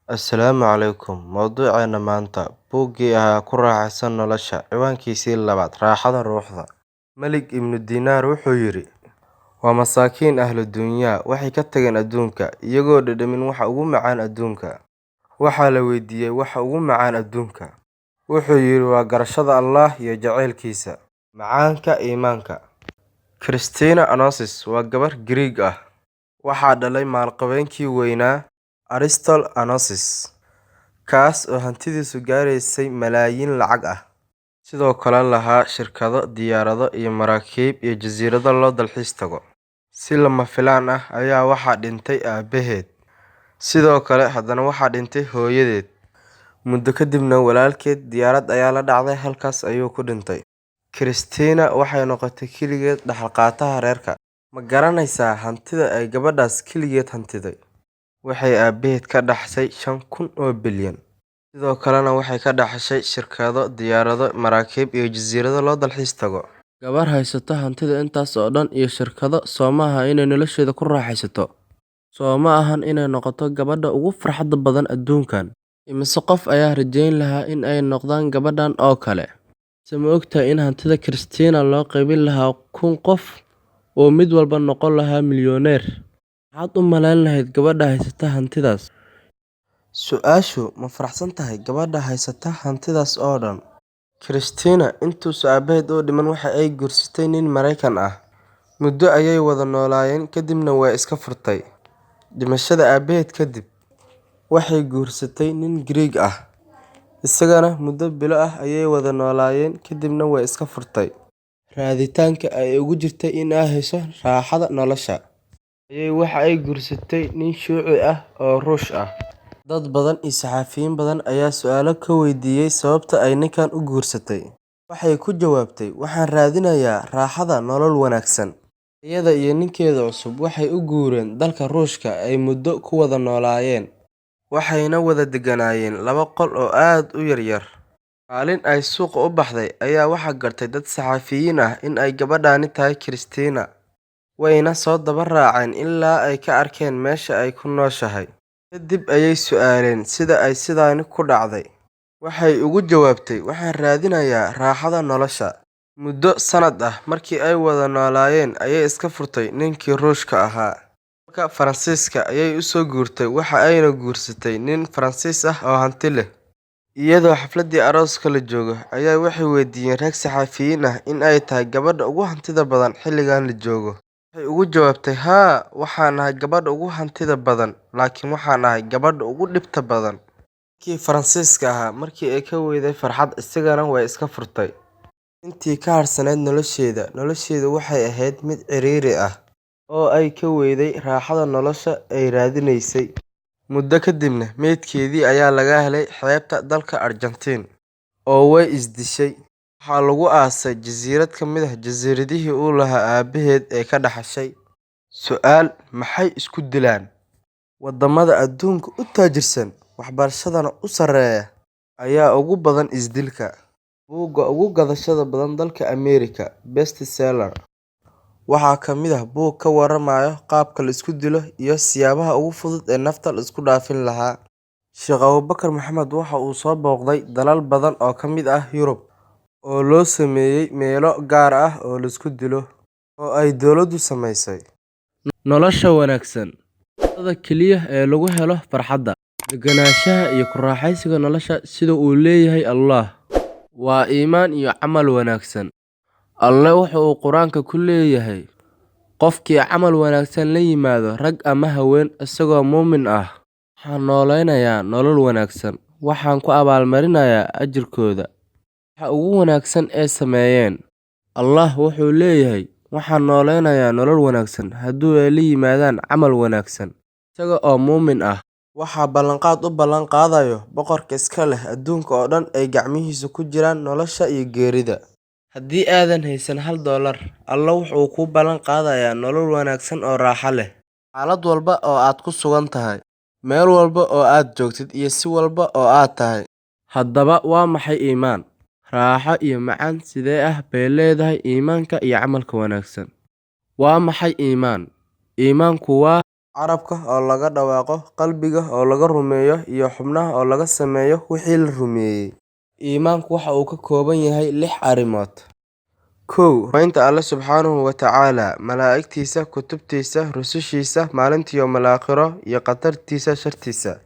Assalaamu calaykum. Mawduuceena maanta buuggii ahaa ku raaxaysan nolosha. Ciwaankiisii labaad Raaxada Ruuxda. Malik ibnu Diinaar wuxuu yidhi: waa masaakiin ahlu dunyaa, waxay ka tageen adduunka iyagoo dhadhamin waxa ugu macaan adduunka. Waxaa la weydiiyey waxa ugu macaan adduunka. Wuxuu yidhi waa garashada Allah iyo jacaylkiisa. Macaanka iimaanka. Christina Onassis waa gabar Giriig ah. Waxaa dhalay maalqabeenkii weynaa Aristotle Onassis, kaas oo hantidiisu gaaraysay malaayiin lacag ah, sidoo kale lahaa shirkado, diyaarado iyo maraakiib iyo jasiirado loo dalxiis tago. Si lama filaan ah ayaa waxaa dhintay aabaheed, sidoo kale haddana waxaa dhintay hooyadeed. Muddo kadibna walaalkeed diyaarad ayaa la dhacday, halkaas ayuu ku dhintay. Christina waxay noqotay keligeed dhaxal-qaataha reerka. Ma garanaysaa hantida ay gabadhaas keligeed hantiday? Waxay aabaheed ka dhaxshay 5,000 oo bilyan. Sidoo kalena waxay ka dhaxashay shirkado, diyaarado, maraakiib iyo jasiirado loo dalxiis tago. Gabar haysata hantida intaas oo dhan iyo shirkado, soo maaha inay nolosheeda ku raaxaysato? Soo ma ahan inay noqoto gabadha ugu farxadda badan adduunkan? Imise qof ayaa rajayn lahaa in ay noqdaan gabadhan oo kale? Se ma ogtahay in hantida Christina loo qaybin lahaa 1,000 qof oo mid walba noqon lahaa milyaneer? Maxaad u malayn lahayd gabadha haysata hantidaas? Su'aashu ma faraxsan tahay gabadha haysata hantidaas oo dhan? Christina intuusan aabaheed u dhiman waxa ay guursatay nin Maraykan ah. Muddo ayay wada noolaayeen, kadibna way iska furtay. Dhimashada aabaheed kadib, waxay guursatay nin Giriig ah. Isagana muddo bilo ah ayay wada noolaayeen, kadibna way iska furtay. Raaditaanka ay ugu jirtay in ay hesho raaxada nolosha ayay waxa ay guursatay nin Shuuci ah oo Ruush ah. Dad badan iyo saxafiyiin badan ayaa su'aalo ka weydiiyey sababta ay ninkan u guursatay. Waxay ku jawaabtay: waxaan raadinayaa raaxada nolol wanaagsan. Iyada iyo ninkeeda cusub waxay u guureen dalka Ruushka ay muddo ku wada noolaayeen, waxayna wada degganaayeen 2 qol oo aad u yaryar. Maalin ay suuqa u baxday ayaa waxaa gartay dad saxafiyiin ah in ay gabadhani tahay Christina, wayna soo daba raaceen ilaa ay ka arkeen meesha ay ku nooshahay. Kadib ayay su'aaleen sida ay sidaani ku dhacday. Waxay ugu jawaabtay: waxaan raadinayaa raaxada nolosha. Muddo sanad ah markii ay wada noolaayeen ayay iska furtay ninkii Ruushka ahaa. Dalka Faransiiska ayay u soo guurtay, waxa ayna guursatay nin Faransiis ah oo hanti leh. Iyadoo xafladii arooska la joogo ayaa waxay weydiiyeen rag saxafiyiin ah in ay tahay gabadha ugu hantida badan xilligan la joogo. Waxay ugu jawaabtay: haa, waxaan ahay gabadha ugu hantida badan, laakiin waxaan ahay gabadha ugu dhibta badan. Ninkii Faransiiska ahaa markii ay ka weyday farxad, isagana way iska furtay. Intii ka harsaneyd nolosheedu waxay ahayd mid ciriiri ah, oo ay ka weyday raaxada nolosha ay raadinaysay. Muddo kadibna meydkeedii ayaa laga helay xeebta dalka Argentine, oo way isdishay. Waxaa lagu aasay jasiirad ka mid ah jasiiradihii uu lahaa aabaheed ee ka dhaxashay. Su'aal: maxay isku dilaan? Waddamada adduunka u taajirsan, waxbarashadana u sarreeya, ayaa ugu badan isdilka. Buugga ugu gadashada badan dalka Ameerika bestseller waxaa ka mid ah buug ka warramaya qaabka la isku dilo iyo siyaabaha ugu fudud ee nafta la isku dhaafin lahaa. Sheekh Abuubakar Maxamed waxa uu soo booqday dalal badan oo ka mid ah Yurub, oo loo sameeyay meelo gaar ah oo la isku dilo, oo ay dowladdu samaysay. Nolosha wanaagsan wadada keliya ee lagu helo farxadda, deganaanshaha iyo ku raaxaysiga nolosha sida uu leeyahay Allah waa iimaan iyo camal wanaagsan. Alle wuxuu uu Qur'aanka ku leeyahay: qofkii camal wanaagsan la yimaado, rag ama haween, isagoo muumin ah, waxaan nooleynayaa nolol wanaagsan, waxaan ku abaalmarinayaa ajirkooda waxa ugu wanaagsan ee sameeyeen. Allah wuxuu leeyahay: waxaan nooleynayaa nolol wanaagsan haddii ay la yimaadaan camal wanaagsan, isaga oo muumin ah. Waxaa ballanqaad u ballan qaadayo boqorka iska leh adduunka oo dhan ay gacmihiisa ku jiraan nolosha iyo geerida. Haddii aadan haysan $1, Alle wuxuu kuu ballan qaadayaa nolol wanaagsan oo raaxo leh. Xaalad walba oo aad ku sugan tahay, meel walba oo aad joogtid iyo si walba oo aad tahay. Haddaba waa maxay iimaan? Raaxo iyo macaan sidee ah bay leedahay iimaanka iyo camalka wanaagsan. Waa maxay iimaan? Iimaanku waa carabka oo laga dhawaaqo, qalbiga oo laga rumeeyo, iyo xubnaha oo laga sameeyo wixii la rumeeyay. Iimaanku waxa uu ka kooban yahay 6 arrimood. 1. Rumaynta Alle Subxaanahu wa Tacaala, malaa'igtiisa, kutubtiisa, rusushiisa, maalinta yawmal aakhiro, iyo qadartiisa shartiisa.